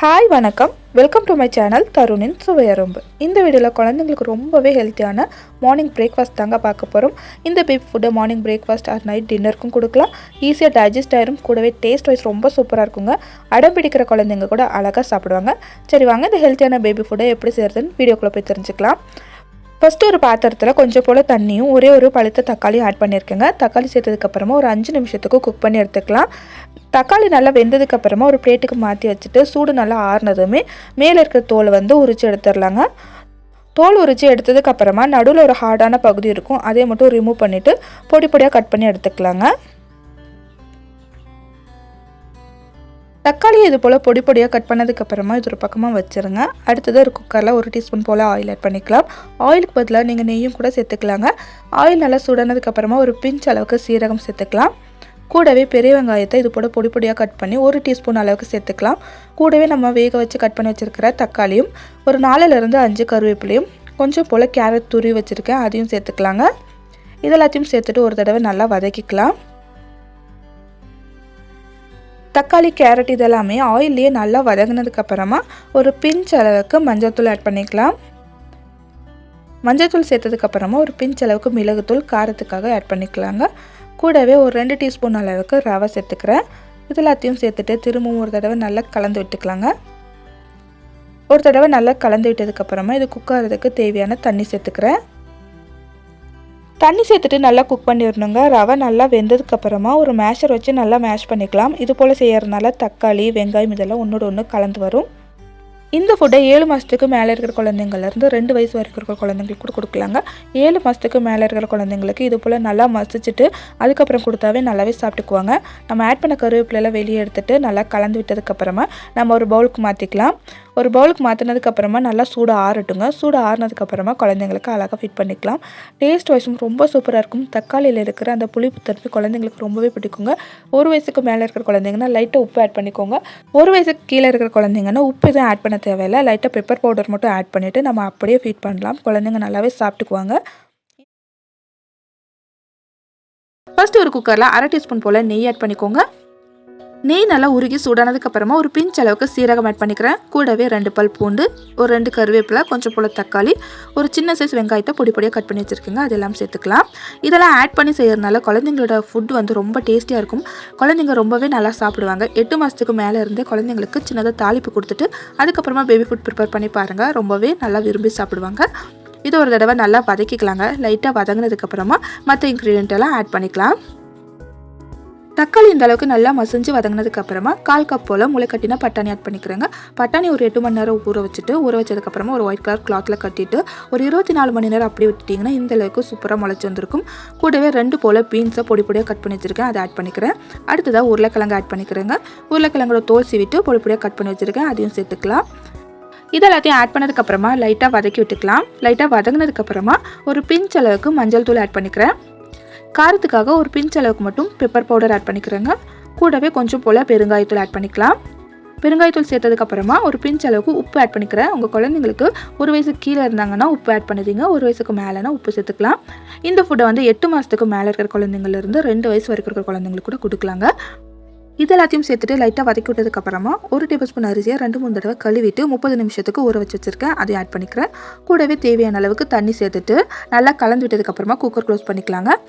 Hi வணக்கம், welcome to my channel தருணின் சுவையரும்பு. இந்த வீடியோவில் குழந்தைங்களுக்கு ரொம்பவே ஹெல்த்தியான மார்னிங் பிரேக்ஃபாஸ்ட் தாங்க பார்க்க போகிறோம். இந்த பேபி ஃபுட்டை மார்னிங் பிரேக்ஃபாஸ்ட் ஆர் நைட் டின்னருக்கும் கொடுக்கலாம். ஈஸியாக டைஜஸ்ட் ஆயிரும், கூடவே டேஸ்ட் வைஸ் ரொம்ப சூப்பராக இருக்குங்க. அடம் பிடிக்கிற குழந்தைங்க கூட அழகாக சாப்பிடுவாங்க. சரி வாங்க, இந்த ஹெல்த்தியான பேபி ஃபுட்டை எப்படி செய்கிறதுன்னு வீடியோக்குள்ளே போய் தெரிஞ்சுக்கலாம். ஃபஸ்ட்டு ஒரு பாத்திரத்தில் கொஞ்சம் போல் தண்ணியும் ஒரு பழுத்த தக்காளியும் ஆட் பண்ணியிருக்கேங்க. தக்காளி சேர்த்ததுக்கப்புறமா ஒரு 5 நிமிஷத்துக்கு குக் பண்ணி எடுத்துக்கலாம். தக்காளி நல்லா வெந்ததுக்கப்புறமா ஒரு பிளேட்டுக்கு மாற்றி வச்சுட்டு சூடு நல்லா ஆறுனதுமே மேலே இருக்கிற தோலை உரித்து எடுத்துடலாங்க. தோல் உரித்து எடுத்ததுக்கப்புறமா நடுவில் ஒரு ஹார்டான பகுதி இருக்கும், அதை மட்டும் ரிமூவ் பண்ணிவிட்டு பொடி பொடியாக கட் பண்ணி எடுத்துக்கலாங்க. தக்காளி இது போல் பொடி பொடியாக கட் பண்ணதுக்கப்புறமா இது ஒரு பக்கமாக வச்சுருங்க. அடுத்தது ஒரு குக்கரில் 1 டீஸ்பூன் போல் ஆயில் ஆட் பண்ணிக்கலாம். ஆயிலுக்கு பதிலாக நீங்கள் நெய்யும் கூட சேர்த்துக்கலாங்க. ஆயில் நல்லா சுடனதுக்கப்புறமா ஒரு பிஞ்ச் அளவுக்கு சீரகம் சேர்த்துக்கலாம். கூடவே பெரிய வெங்காயத்தை இது போல் பொடி பொடியாக கட் பண்ணி 1 டீஸ்பூன் அளவுக்கு சேர்த்துக்கலாம். கூடவே நம்ம வேக வச்சு கட் பண்ணி வச்சுருக்கிற தக்காளியும் ஒரு 4லேருந்து 5 கருவேப்பிலையும் கொஞ்சம் போல் கேரட் துருவி வச்சுருக்கேன், அதையும் சேர்த்துக்கலாங்க. இதெல்லாத்தையும் சேர்த்துட்டு ஒரு தடவை நல்லா வதக்கிக்கலாம். தக்காளி கேரட் இதெல்லாமே ஆயிலே நல்லா வதங்கினதுக்கப்புறமா ஒரு பிஞ்ச் அளவுக்கு மஞ்சள்தூள் ஆட் பண்ணிக்கலாம். மஞ்சள்தூள் சேர்த்ததுக்கப்புறமா ஒரு பிஞ்ச் அளவுக்கு மிளகுத்தூள் காரத்துக்காக ஆட் பண்ணிக்கலாங்க. கூடவே ஒரு 2 டீஸ்பூன் அளவுக்கு ரவை சேர்த்துக்கிறேன். இதெல்லாத்தையும் சேர்த்துட்டு திரும்பவும் ஒரு தடவை நல்லா கலந்து விட்டுக்கலாங்க. ஒரு தடவை நல்லா கலந்து விட்டதுக்கப்புறமா இது குக் ஆகிறதுக்கு தேவையான தண்ணி சேர்த்துக்கிறேன். தண்ணி சேர்த்துட்டு நல்லா குக் பண்ணிடணுங்க. ரவை நல்லா வெந்ததுக்கப்புறமா ஒரு மேஷர் வச்சு நல்லா மேஷ் பண்ணிக்கலாம். இது போல் செய்யறதுனால தக்காளி வெங்காயம் இதெல்லாம் ஒன்றோட ஒன்று கலந்து வரும். இந்த ஃபுட்டை 7 மாதத்துக்கு மேலே இருக்கிற குழந்தைங்கள்லேருந்து 2 வயசு வரைக்கும் இருக்கிற குழந்தைங்களுக்கு கூட கொடுக்கலாங்க. 7 மாதத்துக்கு மேலே இருக்கிற குழந்தைங்களுக்கு இது போல் நல்லா மசிச்சுட்டு அதுக்கப்புறம் கொடுத்தாவே நல்லாவே சாப்பிட்டுக்குவாங்க. நம்ம ஆட் பண்ண கருவேப்பிலையெல்லாம் வெளியே எடுத்துகிட்டு நல்லா கலந்து விட்டதுக்கப்புறமா நம்ம ஒரு பவுலுக்கு மாற்றிக்கலாம். ஒரு பவுலுக்கு மாற்றினதுக்கப்புறமா நல்லா சூடு ஆறட்டுங்க. சூடு ஆறினதுக்கப்புறமா குழந்தைங்களுக்கு அழகாக ஃபிட் பண்ணிக்கலாம். டேஸ்ட் வைஸும் ரொம்ப சூப்பராக இருக்கும். தக்காளியில் இருக்கிற அந்த புளிப்பு தன்மை குழந்தைங்களுக்கு ரொம்பவே பிடிக்குங்க. 1 வயசுக்கு மேலே இருக்கிற குழந்தைங்கன்னா லைட்டாக உப்பு ஆட் பண்ணிக்கோங்க. 1 வயசுக்கு கீழே இருக்கிற குழந்தைங்கன்னா உப்பு எதுவும் ஆட் பண்ண தேவையில்லை. லைட்டாக பெப்பர் பவுடர் மட்டும் ஆட் பண்ணிவிட்டு நம்ம அப்படியே ஃபீட் பண்ணலாம். குழந்தைங்க நல்லாவே சாப்பிட்டுக்குவாங்க. ஃபர்ஸ்ட் ஒரு குக்கரில் 1/2 டீஸ்பூன் போல் நெய் ஆட் பண்ணிக்கோங்க. நெய் நல்லா உருகி சூடானதுக்கப்புறமா ஒரு பிஞ்ச் அளவுக்கு சீரகம் ஆட் பண்ணிக்கிறேன். கூடவே 2 பல் பூண்டு, ஒரு 2 கருவேப்பிலை, கொஞ்சம் போல் தக்காளி, ஒரு சின்ன சைஸ் வெங்காயத்தை பொடி பொடியாக கட் பண்ணி வச்சுருக்கேங்க, அதெல்லாம் சேர்த்துக்கலாம். இதெல்லாம் ஆட் பண்ணி செய்யறதுனால குழந்தைங்களோட ஃபுட் ரொம்ப டேஸ்டியாக இருக்கும். குழந்தைங்க ரொம்பவே நல்லா சாப்பிடுவாங்க. 8 மாதத்துக்கு மேலே இருந்து குழந்தைங்களுக்கு சின்னதாக தாளிப்பு கொடுத்துட்டு அதுக்கப்புறமா பேபி ஃபுட் ப்ரிப்பேர் பண்ணி பாருங்கள், ரொம்பவே நல்லா விரும்பி சாப்பிடுவாங்க. இது ஒரு தடவை நல்லா வதக்கிக்கலாங்க. லைட்டாக வதங்கினதுக்கப்புறமா மற்ற இன்க்ரீடியன்ட் எல்லாம் ஆட் பண்ணிக்கலாம். தக்காளி இந்த அளவுக்கு நல்லா மசிஞ்சு வதங்கினதுக்கப்புறமா 1/4 கப் போல் முளைக்கட்டின பட்டாணி ஆட் பண்ணிக்கிறேங்க. பட்டாணி ஒரு 8 மணி நேரம் ஊற வச்சதுக்கப்புறமா ஒரு ஒயிட் கலர் கிளாத்தில் கட்டிட்டு ஒரு 24 மணி நேரம் அப்படி விட்டுட்டிங்கன்னா இந்த அளவுக்கு சூப்பராக முளைச்சி வந்திருக்கும். கூடவே 2 போல் பீன்ஸை பொடி பொடியாக கட் பண்ணி வச்சுருக்கேன், அதை ஆட் பண்ணிக்கிறேன். அடுத்ததாக உருளைக்கிழங்கு ஆட் பண்ணிக்கிறேங்க. உருளைக்கிழங்கோட தோல் சீவிட்டு பொடி பொடியாக கட் பண்ணி வச்சுருக்கேன், அதையும் சேர்த்துக்கலாம். இதெல்லாத்தையும் ஆட் பண்ணதுக்கப்புறமா லைட்டாக வதக்கி விட்டுக்கலாம். லைட்டாக வதங்கினதுக்கப்புறமா ஒரு பிஞ்ச் அளவுக்கு மஞ்சள் தூள் ஆட் பண்ணிக்கிறேன். காரத்துக்காக ஒரு பிஞ்ச் அளவுக்கு மட்டும் பெப்பர் பவுடர் ஆட் பண்ணிக்கிறேங்க. கூடவே கொஞ்சம் போல் பெருங்காயத்தூள் ஆட் பண்ணிக்கலாம். பெருங்காயத்தூள் சேர்த்ததுக்கப்புறமா ஒரு பிஞ்ச் அளவுக்கு உப்பு ஆட் பண்ணிக்கிறேன். உங்கள் குழந்தைங்களுக்கு 1 வயசுக்கு கீழே இருந்தாங்கன்னா உப்பு ஆட் பண்ணிடுங்க. 1 வயசுக்கு மேலேனா உப்பு சேர்த்துக்கலாம். இந்த ஃபுட்டை 8 மாதத்துக்கு மேலே இருக்கிற குழந்தைங்கள்லேருந்து 2 வயசு வரைக்கும் இருக்கிற குழந்தைங்களுக்கு கூட கொடுக்கலாங்க. இதெல்லாத்தையும் சேர்த்துட்டு லைட்டாக வதக்கி விட்டதுக்கப்புறமா 1 டேபிள் ஸ்பூன் அரிசியை 2-3 தடவை கழுவிட்டு 30 நிமிஷத்துக்கு ஊற வச்சு வச்சுருக்கேன், அதை ஆட் பண்ணிக்கிறேன். கூடவே தேவையான அளவுக்கு தண்ணி சேர்த்துட்டு நல்லா கலந்து விட்டதுக்கப்புறமா குக்கர் க்ளோஸ் பண்ணிக்கலாங்க.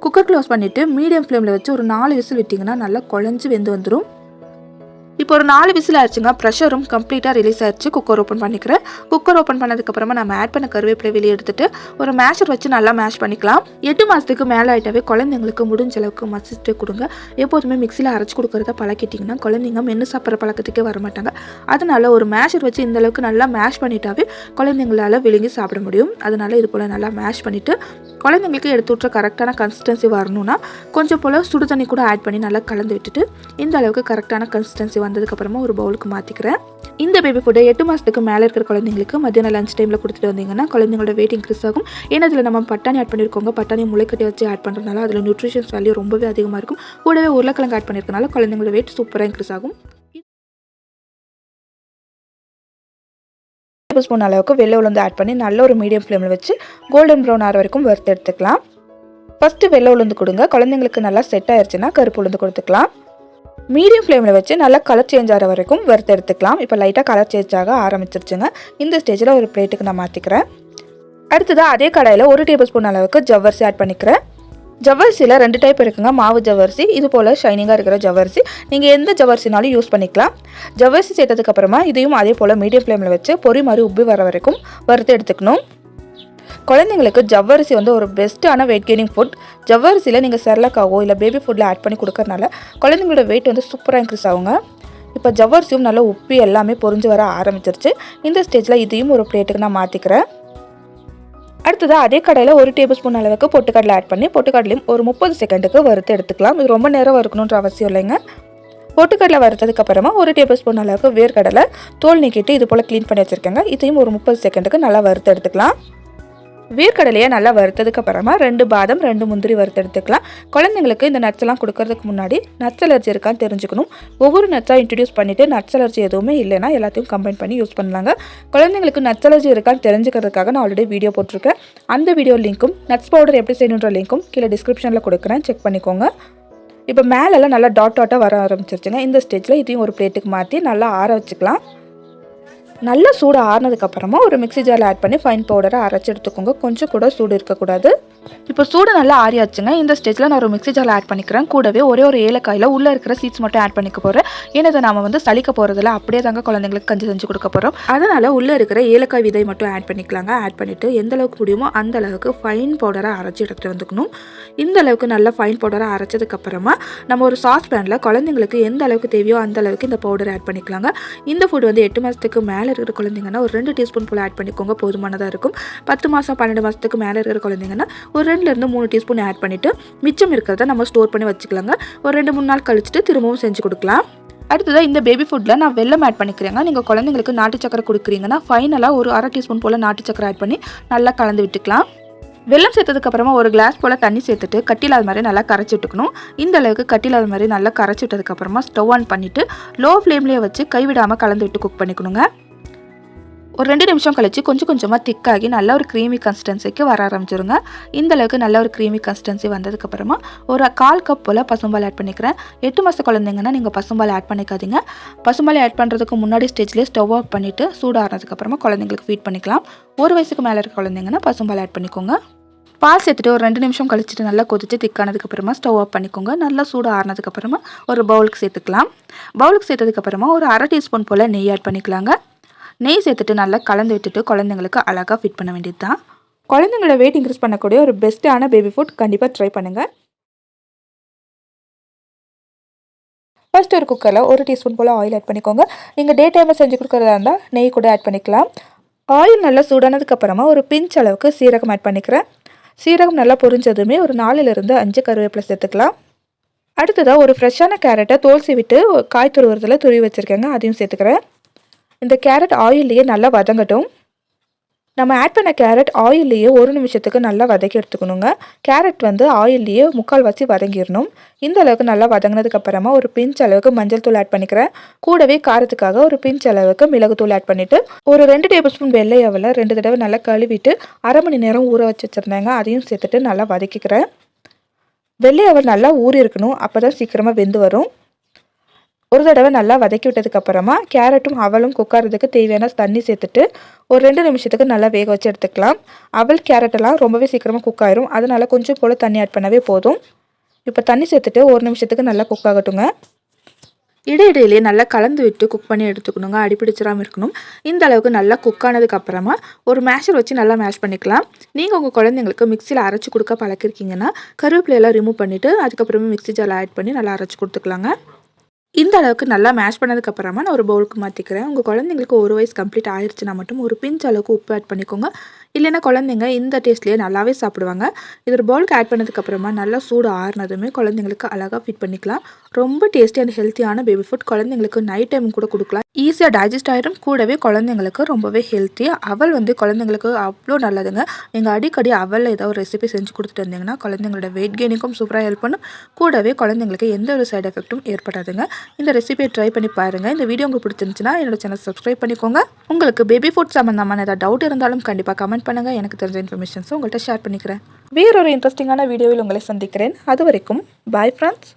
குக்கர் க்ளோஸ் பண்ணிவிட்டு மீடியம் ஃப்ளேமில் வச்சு ஒரு 4 விசில் விட்டிங்கன்னா நல்லா குழஞ்சி வெந்து வந்துடும். இப்போ ஒரு 4 விசில் ஆயிடுச்சுங்க. ப்ரெஷரும் கம்ப்ளீட்டாக ரிலீஸ் ஆயிடுச்சு. குக்கர் ஓப்பன் பண்ணிக்கிறேன். குக்கர் ஓப்பன் பண்ணதுக்கப்புறமா நம்ம ஆட் பண்ண கருவேப்பிலை வெளியே எடுத்துட்டு ஒரு மேஷர் வச்சு நல்லா மேஷ் பண்ணிக்கலாம். 8 மாதத்துக்கு மேலே ஆகிட்டாவே குழந்தைங்களுக்கு முடிஞ்ச அளவுக்கு மசிச்சுட்டு கொடுங்க. எப்போதுமே மிக்சியில் அரைச்சி கொடுக்குறத பழக்கிட்டிங்கன்னா குழந்தைங்க மென்று சாப்பிட்ற பழக்கத்துக்கே வரமாட்டாங்க. அதனால ஒரு மேஷர் வச்சு இந்த அளவுக்கு நல்லா மேஷ் பண்ணிட்டாவே குழந்தைங்களால் விழுங்கி சாப்பிட முடியும். அதனால இது போல் நல்லா மேஷ் பண்ணிவிட்டு குழந்தைங்களுக்கு எடுத்து விட்ற கரெக்டான கன்சிஸ்டன்சி வரணும்னா கொஞ்சம் போல் சுடு தண்ணி கூட ஆட் பண்ணி நல்லா கலந்து விட்டுட்டு இந்த அளவுக்கு கரெக்டான கன்சிஸ்டன்சி வந்ததுக்கப்புறமா ஒரு பவுலுக்கு மாற்றிக்கிறேன். இந்த பேபி ஃபுட்டை 8 மாதத்துக்கு மேலே இருக்கிற குழந்தைங்களுக்கு மத்தியானம் லஞ்ச் டைமில் கொடுத்துட்டு வந்தீங்கன்னா குழந்தைங்களோட வெயிட் இன்க்ரீஸ் ஆகும். ஏன்னா இதில் நம்ம பட்டாணி ஆட் பண்ணியிருக்கோங்க. பட்டாணி முளைக்கட்டி வச்சு ஆட் பண்ணுறதுனால அதில் நியூட்ரிஷன்ஸ் வேல்யூ ரொம்பவே அதிகமாக இருக்கும். கூடவே உருளைக்கிழங்கு ஆட் பண்ணியிருக்கனால குழந்தைங்களோட வெயிட் சூப்பராக இன்க்ரீஸ் ஆகும். 1 டேபிள் ஸ்பூன் அளவுக்கு வெள்ளை உளுந்து ஆட் பண்ணி நல்ல ஒரு மீடியம் ஃப்ளேமில் வச்சு கோல்டன் ப்ரௌன் ஆகிற வரைக்கும் வறுத்து எடுத்துக்கலாம். ஃபஸ்ட்டு வெள்ளை உளுந்து கொடுங்க. குழந்தைங்களுக்கு நல்லா செட் ஆயிடுச்சுன்னா கருப்பு உளுந்து கொடுத்துக்கலாம். மீடியம் ஃப்ளேமில் வச்சு நல்லா கலர் சேஞ்ச் ஆகிற வரைக்கும் வறுத்து எடுத்துக்கலாம். இப்போ லைட்டாக கலர் சேஞ்ச் ஆக ஆரம்பிச்சிருச்சுங்க. இந்த ஸ்டேஜில் ஒரு பிளேட்டுக்கு நான் மாற்றிக்கிறேன். அடுத்ததாக அதே கடாயில் 1 டேபிள் ஸ்பூன் அளவுக்கு ஜவ்வரிசி ஆட் பண்ணிக்கிறேன். ஜவ்வரிசியில் 2 டைப் இருக்குங்க. மாவு ஜவ்வரிசி, இது போல் ஷைனிங்காக இருக்கிற ஜவ்வரிசி. நீங்கள் எந்த ஜவ்வரிசினாலும் யூஸ் பண்ணிக்கலாம். ஜவ்வரிசி சேர்த்ததுக்கப்புறமா இதையும் அதே போல் மீடியம் ஃப்ளேமில் வச்சு பொரி மாதிரி உப்பி வர வரைக்கும் வறுத்து எடுத்துக்கணும். குழந்தைங்களுக்கு ஜவ்வரிசி வந்து ஒரு பெஸ்ட்டான வெயிட் கெய்னிங் ஃபுட். ஜவ்வரிசியில் நீங்கள் செர்லாக்காவோ இல்லை பேபி ஃபுட்டில் ஆட் பண்ணி கொடுக்கறனால குழந்தைங்களோட வெயிட் வந்து சூப்பராக இன்க்ரீஸ் ஆகுங்க. இப்போ ஜவ்வரிசியும் நல்லா உப்பி எல்லாமே பொரிஞ்சு வர ஆரம்பிச்சிருச்சு. இந்த ஸ்டேஜில் இதையும் ஒரு பிளேட்டுக்கு நான் மாற்றிக்கிறேன். அடுத்ததாக அதே கடையில் 1 டேபிள் ஸ்பூன் அளவுக்கு பொட்டுக்கடலை ஆட் பண்ணி பொட்டுக்கடலையும் ஒரு 30 செகண்டுக்கு வறுத்து எடுத்துக்கலாம். இது ரொம்ப நேரம் வறுக்கணுன்ற அவசியம் இல்லைங்க. பொட்டுக்கடலை வறுத்ததுக்கப்புறமா 1 டேபிள் ஸ்பூன் அளவுக்கு வேர்க்கடலை தோல் நீக்கிட்டு இது போல் க்ளீன் பண்ணி வச்சுருக்கேங்க. இதையும் ஒரு 30 செகண்டுக்கு நல்லா வறுத்து எடுத்துக்கலாம். வேர்க்கடலையை நல்லா வறுத்ததுக்கப்புறமா 2 பாதாம் 2 முந்திரி வறுத்து எடுத்துக்கலாம். குழந்தைங்களுக்கு இந்த நட்ஸ் எல்லாம் கொடுக்கறதுக்கு முன்னாடி நட்ஸ் அலர்ஜி இருக்கான்னு தெரிஞ்சுக்கணும். ஒவ்வொரு நட்ஸாக இன்ட்ரடியூஸ் பண்ணிவிட்டு நட்ஸ் அலர்ஜி எதுவுமே இல்லைன்னா எல்லாத்தையும் கம்பைன் பண்ணி யூஸ் பண்ணலாங்க. குழந்தைங்களுக்கு நட்ஸ் அலர்ஜி இருக்கான்னு தெரிஞ்சுக்கிறதுக்காக நான் ஆல்ரெடி வீடியோ போட்டிருக்கேன். அந்த வீடியோ லிங்க்கும் நட்ஸ் பவுடர் எப்படி செய்யணுன்ற லிங்க்கும் கீழே டிஸ்கிரிப்ஷனில் கொடுக்குறேன், செக் பண்ணிக்கோங்க. இப்போ மேலெல்லாம் நல்லா டாட்டாக வர ஆரம்பிச்சிருச்சுங்க. இந்த ஸ்டேஜில் இதையும் ஒரு பிளேட்டுக்கு மாற்றி நல்லா ஆற வச்சுக்கலாம். நல்லா சூடு ஆறினதுக்கப்புறமா ஒரு மிக்ஸி ஜாரில் ஆட் பண்ணி ஃபைன் பவுடரை அரைச்சி எடுத்துக்கோங்க. கொஞ்சம் கூட சூடு இருக்கக்கூடாது. இப்போ சூடு நல்லா ஆறியாச்சுங்க. இந்த ஸ்டேஜில் நான் ஒரு மிக்ஸி ஜாரில் ஆட் பண்ணிக்கிறேன். கூடவே ஒரு ஏலக்காயில் உள்ளே இருக்கிற சீட்ஸ் மட்டும் ஆட் பண்ணிக்க போகிறேன். ஏன்னா இதை நம்ம வந்து சலிக்க போகிறதில்ல, அப்படியே தாங்க குழந்தைங்களுக்கு கஞ்சி செஞ்சு கொடுக்க போகிறோம். அதனால் உள்ளே இருக்கிற ஏலக்காய் விதை மட்டும் ஆட் பண்ணிக்கலாங்க. ஆட் பண்ணிவிட்டு எந்த அளவுக்கு முடியுமோ அந்த அளவுக்கு ஃபைன் பவுடரை அரைச்சி எடுத்துகிட்டு வந்துக்கணும். இந்த அளவுக்கு நல்லா ஃபைன் பவுடரை அரைச்சதுக்கப்புறமா நம்ம ஒரு சாஸ் பேனில் குழந்தைங்களுக்கு எந்த அளவுக்கு தேவையோ அந்த அளவுக்கு இந்த பவுடரை ஆட் பண்ணிக்கலாங்க. இந்த ஃபுட் வந்து 8 மாதத்துக்கு மேலே இருக்கிற குழந்தைங்கன்னா ஒரு 2 டீஸ்பூன் போல் ஆட் பண்ணிக்கோங்க, போதுமானதாக இருக்கும். 10 மாதம் 12 மாதத்துக்கு மேலே இருக்கிற குழந்தைங்கன்னா ஒரு 2லேருந்து 3 டீஸ்பூன் ஆட் பண்ணிவிட்டு மிச்சம் இருக்கிறத நம்ம ஸ்டோர் பண்ணி வச்சுக்கலாங்க. ஒரு 2-3 நாள் கழிச்சுட்டு திரும்பவும் செஞ்சு கொடுக்கலாம். அடுத்ததாக இந்த பேபி ஃபுட்டில் நான் வெல்லம் ஆட் பண்ணிக்கிறேங்க. நீங்கள் குழந்தைங்களுக்கு நாட்டு சக்கரை கொடுக்குறீங்கன்னா ஃபைனலாக ஒரு 1/2 டீஸ்பூன் போல் நாட்டு சக்கரை ஆட் பண்ணி நல்லா கலந்து விட்டுக்கலாம். வெல்லம் சேர்த்ததுக்கப்புறமா ஒரு கிளாஸ் போல் தண்ணி சேர்த்துட்டு கட்டிலாத மாதிரி நல்லா கரைச்சி விட்டுக்கணும். இந்த அளவுக்கு கட்டிலாத மாதிரி நல்லா கரைச்சி விட்டதுக்கப்புறமா ஸ்டவ் ஆன் பண்ணிவிட்டு லோ ஃப்ளேம்லேயே வச்சு கைவிடாமல் கலந்து விட்டு குக் பண்ணிக்கணுங்க. ஒரு 2 நிமிஷம் கழிச்சு கொஞ்சம் கொஞ்சமாக திக்காகி நல்ல ஒரு க்ரீமி கன்சிஸ்டன்சிக்கு வர ஆரம்பிச்சிருங்க. இந்த அளவுக்கு நல்ல ஒரு க்ரீமி கன்சிஸ்டன்சி வந்ததுக்கப்புறமா ஒரு 1/4 கப் போல் பசும்பால் ஆட் பண்ணிக்கிறேன். 8 மாத குழந்தைங்கன்னா நீங்கள் பசும்பால் ஆட் பண்ணிக்காதீங்க. பசும்பால் ஆட் பண்ணுறதுக்கு முன்னாடி ஸ்டேஜ்லேயே ஸ்டவ் ஆஃப் பண்ணிவிட்டு சூடானதுக்கப்புறமா குழந்தைங்களுக்கு ஃபீட் பண்ணிக்கலாம். 1 வயசுக்கு மேலே இருக்க குழந்தைங்கன்னா பசும்பால் ஆட் பண்ணிக்கோங்க. பால் சேர்த்துட்டு ஒரு 2 நிமிஷம் கழிச்சிட்டு நல்லா கொதிச்சு திக்கானதுக்கப்புறமா ஸ்டவ் ஆஃப் பண்ணிக்கோங்க. நல்லா சூடு ஆறினதுக்கப்புறமா ஒரு பவுலுக்கு சேர்த்துக்கலாம். பவுலுக்கு சேர்த்ததுக்கப்புறமா ஒரு 1/2 டீஸ்பூன் போல் நெய் ஆட் பண்ணிக்கலாங்க. நெய் சேர்த்துட்டு நல்லா கலந்து விட்டுட்டு குழந்தைங்களுக்கு அழகாக ஃபிட் பண்ண வேண்டியது தான். குழந்தைங்களோட வெயிட் இன்க்ரீஸ் பண்ணக்கூடிய ஒரு பெஸ்ட்டான பேபி ஃபுட் கண்டிப்பாக ட்ரை பண்ணுங்கள். ஃபர்ஸ்ட் ஒரு குக்கரில் 1 டீஸ்பூன் போல் ஆயில் ஆட் பண்ணிக்கோங்க. நீங்கள் டே டைமில் செஞ்சு கொடுக்குறதா இருந்தால் நெய் கூட ஆட் பண்ணிக்கலாம். ஆயில் நல்லா சூடானதுக்கப்புறமா ஒரு பிஞ்ச் அளவுக்கு சீரகம் ஆட் பண்ணிக்கிறேன். சீரகம் நல்லா பொரிஞ்சதுமே ஒரு 4லேருந்து 5 கருவேப்பிலை சேர்த்துக்கலாம். அடுத்ததாக ஒரு ஃப்ரெஷ்ஷான கேரட்டை தோல் சீவிட்டு காய் துருவுறதில் துருவி வச்சுருக்கேங்க, அதையும் சேர்த்துக்கிறேன். இந்த கேரட் ஆயில்லையே நல்லா வதங்கட்டும். நம்ம ஆட் பண்ண கேரட் ஆயில்லையே 1 நிமிஷத்துக்கு நல்லா வதக்கி எடுத்துக்கணுங்க. கேரட் வந்து ஆயில்லையே 3/4 வதங்கிடணும். இந்த அளவுக்கு நல்லா வதங்கினதுக்கப்புறமா ஒரு பிஞ்ச் அளவுக்கு மஞ்சள் தூள் ஆட் பண்ணிக்கிறேன். கூடவே காரத்துக்காக ஒரு பிஞ்ச் அளவுக்கு மிளகுத்தூள் ஆட் பண்ணிவிட்டு ஒரு 2 டேபிள் ஸ்பூன் வெள்ளையாவில் 2 தடவை நல்லா கழுவிட்டு 1/2 மணி நேரம் ஊற வச்சு வச்சுருந்தாங்க, அதையும் சேர்த்துட்டு நல்லா வதக்கிக்கிறேன். வெள்ளையாவில் நல்லா ஊறி இருக்கணும், அப்போ தான் சீக்கிரமாக வெந்து வரும். ஒரு தடவை நல்லா வதக்கி விட்டதுக்கப்புறமா கேரட்டும் அவலும் குக்காரதுக்கு தேவையான தண்ணி சேர்த்துட்டு ஒரு 2 நிமிஷத்துக்கு நல்லா வேக வச்சு எடுத்துக்கலாம். அவல் கேரட்டெல்லாம் ரொம்பவே சீக்கிரமாக குக் ஆயிரும், அதனால் கொஞ்சம் போல் தண்ணி ஆட் பண்ணவே போதும். இப்போ தண்ணி சேர்த்துட்டு 1 நிமிஷத்துக்கு நல்லா குக் ஆகட்டுங்க. இடையிடையிலே நல்லா கலந்து விட்டு குக் பண்ணி எடுத்துக்கணுங்க, அடிப்பிடிச்சிடாமல் இருக்கணும். இந்த அளவுக்கு நல்லா குக் ஆனதுக்கப்புறமா ஒரு மேஷர் வச்சு நல்லா மேஷ் பண்ணிக்கலாம். நீங்கள் உங்கள் குழந்தைங்களுக்கு மிக்சியில் அரைச்சி கொடுக்க பழக்கிருக்கீங்கன்னா கருவேப்பிலையெல்லாம் ரிமூவ் பண்ணிவிட்டு அதுக்கப்புறமா மிக்ஸி ஜாரில் ஆட் பண்ணி நல்லா அரைச்சி கொடுத்துக்கலாங்க. இந்த அளவுக்கு நல்லா மேஷ் பண்ணதுக்கப்புறமா நான் ஒரு பவுலுக்கு மாற்றிக்கிறேன். உங்கள் குழந்தைங்களுக்கு 1 வயசு கம்ப்ளீட் ஆயிடுச்சுன்னா மட்டும் ஒரு பிஞ்ச் அளவுக்கு உப்பு ஆட் பண்ணிக்கோங்க. இல்லைன்னா குழந்தைங்க இந்த டேஸ்ட்லேயே நல்லாவே சாப்பிடுவாங்க. இது ஒரு பவுலுக்கு ஆட் பண்ணதுக்கப்புறமா நல்லா சூடு ஆறுனதுமே குழந்தைங்களுக்கு அழகாக ஃபிட் பண்ணிக்கலாம். ரொம்ப டேஸ்டி அண்ட் ஹெல்த்தியான பேபி ஃபுட். குழந்தைங்களுக்கு நைட் டைம் கூட கொடுக்கலாம், ஈஸியாக டைஜஸ்ட் ஆகிடும். கூடவே குழந்தைங்களுக்கு ரொம்பவே ஹெல்த்தி. அவல் வந்து குழந்தைங்களுக்கு அவ்வளோ நல்லதுங்க. நீங்கள் அடிக்கடி அவலில் ஏதாவது ஒரு ரெசிபி செஞ்சு கொடுத்துட்டு இருந்தீங்கன்னா குழந்தைங்களோட வெயிட் கெயினுக்கும் சூப்பராக ஹெல்ப் பண்ணும். கூடவே குழந்தைங்களுக்கு எந்த ஒரு சைடு எஃபெக்ட்டும் ஏற்படாதுங்க. இந்த ரெசிபியை ட்ரை பண்ணி பாருங்கள். இந்த வீடியோ உங்களுக்கு பிடிச்சிருந்துச்சுன்னா என்னோட சேனல் சப்ஸ்கிரைப் பண்ணிக்கோங்க. உங்களுக்கு பேபி ஃபுட் சம்மந்தமான ஏதாவது டவுட் இருந்தாலும் கண்டிப்பாக கமெண்ட் பண்ணுங்கள். எனக்கு தெரிஞ்ச இன்ஃபர்மேஷன்ஸும் உங்கள்கிட்ட ஷேர் பண்ணிக்கிறேன். வேறொரு இன்ட்ரெஸ்டிங்கான வீடியோவில் உங்களை சந்திக்கிறேன். அது வரைக்கும் பாய் ஃப்ரெண்ட்ஸ்.